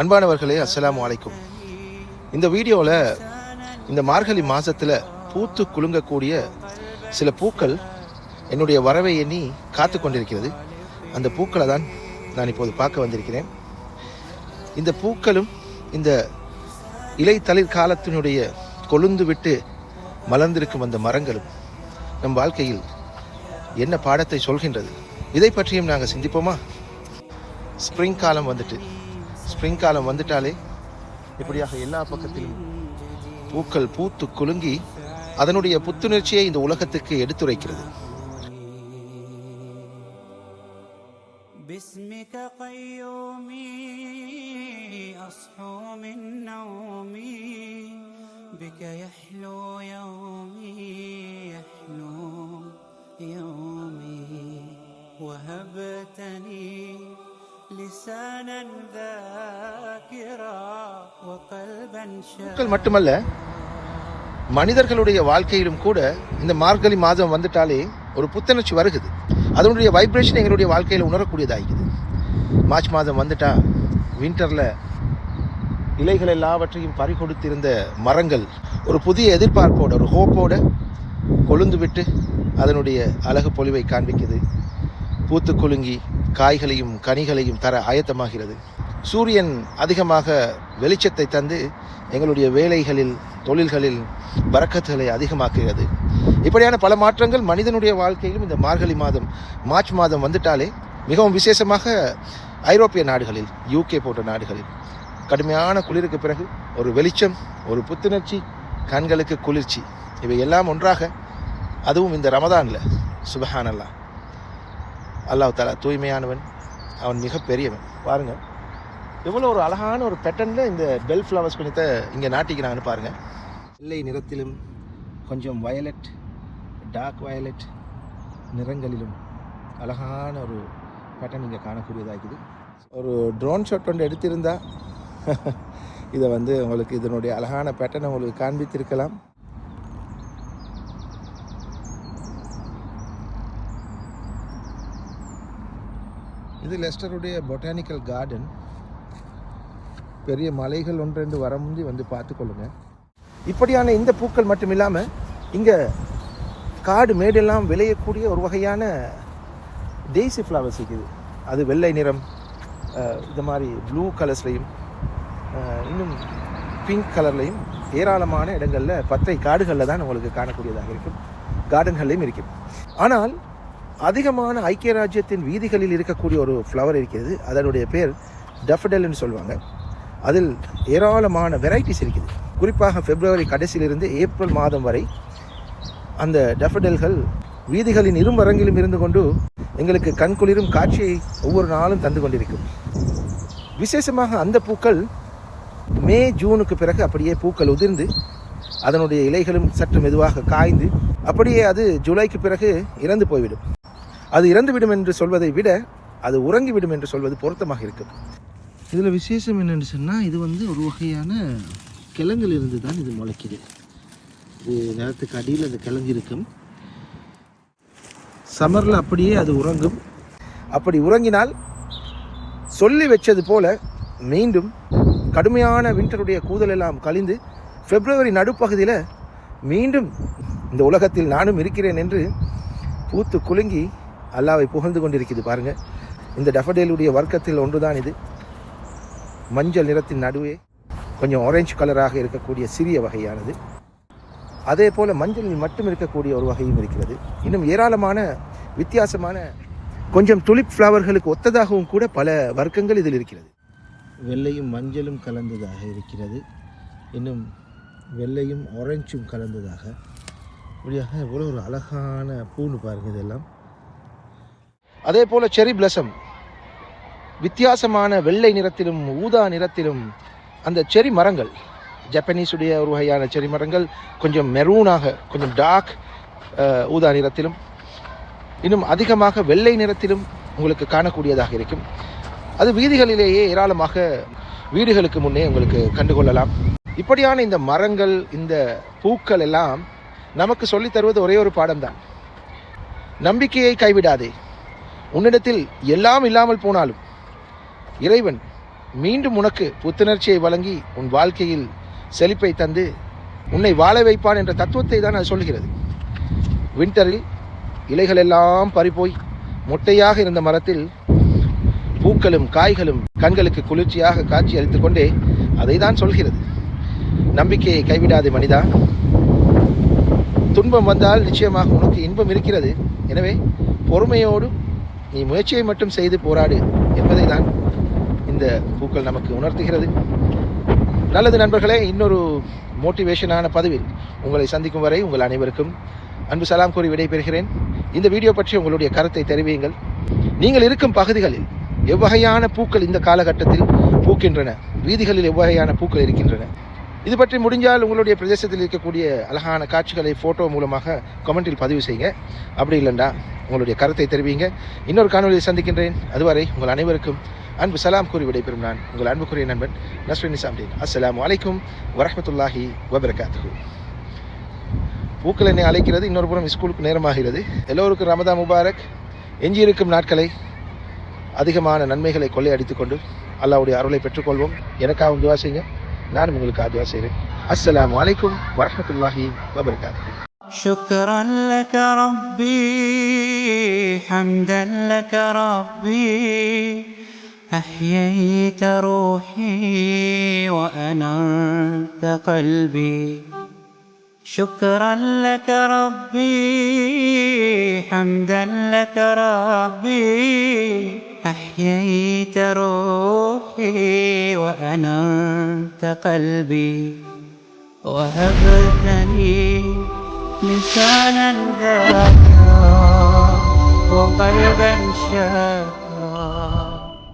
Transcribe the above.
அன்பானவர்களே, அஸ்ஸலாமு அலைக்கும். இந்த வீடியோவில் இந்த மார்கழி மாதத்தில் பூத்து குலுங்கக்கூடிய சில பூக்கள் என்னுடைய வரவை எண்ணி காத்து கொண்டிருக்கிறது. அந்த பூக்களை தான் நான் இப்போது பார்க்க வந்திருக்கிறேன். இந்த பூக்களும் இந்த இலை தளிர் காலத்தினுடைய கொழுந்து விட்டு மலர்ந்திருக்கும் அந்த மரங்களும் நம் வாழ்க்கையில் என்ன பாடத்தை சொல்கின்றது, இதை பற்றியும் நாங்கள் சிந்திப்போமா? ஸ்ப்ரிங் காலம் வந்துட்டாலே இப்படியாக எல்லா பக்கத்திலும் பூக்கள் பூத்து குலுங்கி அதனுடைய புத்துணர்ச்சியை இந்த உலகத்துக்கு எடுத்துரைக்கிறது. பூக்கள் மட்டுமல்ல, மனிதர்களுடைய வாழ்க்கையிலும் கூட இந்த மார்கழி மாதம் வந்துட்டாலே ஒரு புத்துணர்ச்சி வருகுது. அதனுடைய வைப்ரேஷன் எங்களுடைய வாழ்க்கையில் உணரக்கூடியதாகிக்குது. மார்ச் மாதம் வந்துட்டா வின்டரில் இலைகள் எல்லாவற்றையும் பறிகொடுத்திருந்த மரங்கள் ஒரு புதிய எதிர்பார்ப்போடு, ஒரு ஹோப்போடு கொழுந்து விட்டு அதனுடைய அழகு பொலிவை காண்பிக்குது. பூத்து குலுங்கி காய்களையும் கனிகளையும் தர ஆயத்தமாகிறது. சூரியன் அதிகமாக வெளிச்சத்தை தந்து எங்களுடைய வேலைகளில், தொழில்களில் பரக்கத்துகளை அதிகமாக்குகிறது. இப்படியான பல மாற்றங்கள் மனிதனுடைய வாழ்க்கையிலும் இந்த மார்கழி மாதம், மார்ச் மாதம் வந்துட்டாலே மிகவும் விசேஷமாக ஐரோப்பிய நாடுகளில், UK போன்ற நாடுகளில் கடுமையான குளிருக்கு பிறகு ஒரு வெளிச்சம், ஒரு புத்துணர்ச்சி, கண்களுக்கு குளிர்ச்சி, இவை எல்லாம் ஒன்றாக, அதுவும் இந்த ரமதானில். சுபஹானல்லாஹ், அல்லாஹ் தஆலா தூய்மையானவன், அவன் மிக பெரியவன். பாருங்கள், எவ்வளோ ஒரு அழகான ஒரு பேட்டர்னில் இந்த பெல் ஃப்ளவர்ஸ் கொஞ்சத்தை இங்கே நாட்டிக்கிறாங்கன்னு பாருங்கள். வெள்ளை நிறத்திலும் கொஞ்சம் வயலட், டார்க் வயலட் நிறங்களிலும் அழகான ஒரு பேட்டர்ன் இங்கே காணக்கூடியதாகுது. ஒரு ட்ரோன் ஷாட் ஒன்று எடுத்திருந்தா இதை உங்களுக்கு இதனுடைய அழகான பேட்டர்னை உங்களுக்கு காண்பித்திருக்கலாம். இது லெஸ்டருடைய பொட்டானிக்கல் கார்டன். பெரிய மலைகள் ஒன்றெண்டு வர முந்தி பார்த்து கொள்ளுங்கள். இப்படியான இந்த பூக்கள் மட்டும் இல்லாமல் இங்கே காடு மேடெல்லாம் விளையக்கூடிய ஒரு வகையான டெய்ஸி ஃப்ளவர்ஸ் இருக்குது. அது வெள்ளை நிறம், இது மாதிரி ப்ளூ கலர்ஸ்லையும் இன்னும் பிங்க் கலர்லையும் ஏராளமான இடங்களில், பற்றை காடுகளில் தான் உங்களுக்கு காணக்கூடியதாக இருக்கும். கார்டன்கள்லையும் இருக்கும். ஆனால் அதிகமான ஐக்கிய ராஜ்யத்தின் வீதிகளில் இருக்கக்கூடிய ஒரு ஃப்ளவர் இருக்கிறது. அதனுடைய பேர் டஃபடெல்னு சொல்லுவாங்க. அதில் ஏராளமான வெரைட்டிஸ் இருக்குது. குறிப்பாக பிப்ரவரி கடைசியிலிருந்து ஏப்ரல் மாதம் வரை அந்த டஃபடெல்கள் வீதிகளின் இருமரங்கிலும் இருந்து கொண்டு எங்களுக்கு கண்குளிரும் காட்சியை ஒவ்வொரு நாளும் தந்து கொண்டிருக்கும். விசேஷமாக அந்த பூக்கள் மே ஜூனுக்கு பிறகு அப்படியே பூக்கள் உதிர்ந்து அதனுடைய இலைகளும் சற்று மெதுவாக காய்ந்து அப்படியே அது ஜூலைக்கு பிறகு இறந்து போய்விடும். அது இறந்துவிடும் என்று சொல்வதை விட அது உறங்கிவிடும் என்று சொல்வது பொருத்தமாக இருக்கும். இதில் விசேஷம் என்னென்னு சொன்னால், இது ஒரு வகையான கிழங்கிலிருந்து தான் இது முளைக்குது. இது நிலத்துக்கு அடியில் அந்த கிழங்கு இருக்கும். சம்மரில் அப்படியே அது உறங்கும். அப்படி உறங்கினால் சொல்லி வச்சது போல மீண்டும் கடுமையான வின்டருடைய கூதல் எல்லாம் கழிந்து பிப்ரவரி நடுப்பகுதியில் மீண்டும் இந்த உலகத்தில் நானும் இருக்கிறேன் என்று பூத்து குலுங்கி அல்லாவை புகழ்ந்து கொண்டிருக்குது. பாருங்கள், இந்த டஃபடேலுடைய வர்க்கத்தில் ஒன்றுதான் இது. மஞ்சள் நிறத்தின் நடுவே கொஞ்சம் ஆரஞ்சு கலராக இருக்கக்கூடிய சிறிய வகையானது. அதே போல் மஞ்சளில் மட்டும் இருக்கக்கூடிய ஒரு வகையும் இருக்கிறது. இன்னும் ஏராளமான வித்தியாசமான கொஞ்சம் துலிப் ஃப்ளவர்களுக்கு ஒத்ததாகவும் கூட பல வர்க்கங்கள் இதில் இருக்கிறது. வெள்ளையும் மஞ்சளும் கலந்ததாக இருக்கிறது. இன்னும் வெள்ளையும் ஆரஞ்சும் கலந்ததாக, இப்படியாக எவ்வளோ ஒரு அழகான பூன்னு பாருங்கள் இதெல்லாம். அதே போல் செரி பிளசம் வித்தியாசமான வெள்ளை நிறத்திலும் ஊதா நிறத்திலும் அந்த செரி மரங்கள், ஜப்பனீஸுடைய ஒரு வகையான செரி மரங்கள் கொஞ்சம் மெரூனாக, கொஞ்சம் டார்க் ஊதா நிறத்திலும் இன்னும் அதிகமாக வெள்ளை நிறத்திலும் உங்களுக்கு காணக்கூடியதாக இருக்கும். அது வீதிகளிலேயே ஏராளமாக வீடுகளுக்கு முன்னே உங்களுக்கு கண்டுகொள்ளலாம். இப்படியான இந்த மரங்கள், இந்த பூக்கள் எல்லாம் நமக்கு சொல்லித் தருவது ஒரே ஒரு பாடம்தான். நம்பிக்கையை கைவிடாதே. உன்னிடத்தில் எல்லாம் இல்லாமல் போனாலும் இறைவன் மீண்டும் உனக்கு புத்துணர்ச்சியை வழங்கி உன் வாழ்க்கையில் செழிப்பை தந்து உன்னை வாழ வைப்பான் என்ற தத்துவத்தை தான் அது சொல்கிறது. வின்டரில் இலைகள் எல்லாம் பறிப்போய் மொட்டையாக இருந்த மரத்தில் பூக்களும் காய்களும் கண்களுக்கு குளிர்ச்சியாக காட்சி அளித்துக் கொண்டே அதை தான் சொல்கிறது. நம்பிக்கையை கைவிடாதே மனிதா, துன்பம் வந்தால் நிச்சயமாக உனக்கு இன்பம் இருக்கிறது. எனவே பொறுமையோடு நீ முயற்சியை மட்டும் செய்து போராடு என்பதை தான் இந்த பூக்கள் நமக்கு உணர்த்துகிறது. நல்லது நண்பர்களே, இன்னொரு மோட்டிவேஷனான பதிவில் உங்களை சந்திக்கும் வரை உங்கள் அனைவருக்கும் அன்பு சலாம் கூறி விடைபெறுகிறேன். இந்த வீடியோ பற்றி உங்களுடைய கருத்தை தெரிவியுங்கள். நீங்கள் இருக்கும் பகுதிகளில் எவ்வகையான பூக்கள் இந்த காலகட்டத்தில் பூக்கின்றன, வீதிகளில் எவ்வகையான பூக்கள் இருக்கின்றன, இது பற்றி முடிஞ்சால் உங்களுடைய பிரதேசத்தில் இருக்கக்கூடிய அழகான காட்சிகளை ஃபோட்டோ மூலமாக கமெண்டில் பதிவு செய்யுங்க. அப்படி இல்லைண்டா உங்களுடைய கருத்தை தெரிவிங்க. இன்னொரு காணொலியை சந்திக்கின்றேன். அதுவரை உங்கள் அனைவருக்கும் அன்பு சலாம் கூறி விடைபெறும் நான் உங்கள் அன்புக்குரிய நண்பன் நஸ்ரின் நிசாம்தீன். அஸ்ஸலாமு அலைக்கும் வரஹ்மத்துல்லாஹி வபரகாத்துஹு. பூக்கள் என்னை அழைக்கிறது. இன்னொரு புறம் ஸ்கூலுக்கு நேரமாகிறது. எல்லோருக்கும் ரமதான் முபாரக். எஞ்சியிருக்கும் நாட்களை அதிகமான நன்மைகளை கொள்ளையடித்துக் கொண்டு அல்லாஹ்வுடைய அருளை பெற்றுக்கொள்வோம். எனக்காகவும் துவா செய்யுங்க, நானும் உங்களுக்கு துவா செய்கிறேன். அஸ்ஸலாமு அலைக்கும் வரஹ்மத்துல்லாஹி வபரகாத்துஹு. شكرا لك ربي حمدا لك ربي أحييت روحي وأنرت قلبي. شكرا لك ربي حمدا لك ربي أحييت روحي وأنرت قلبي. وهبتني لسانا ذاكرا وقلبا شاكرا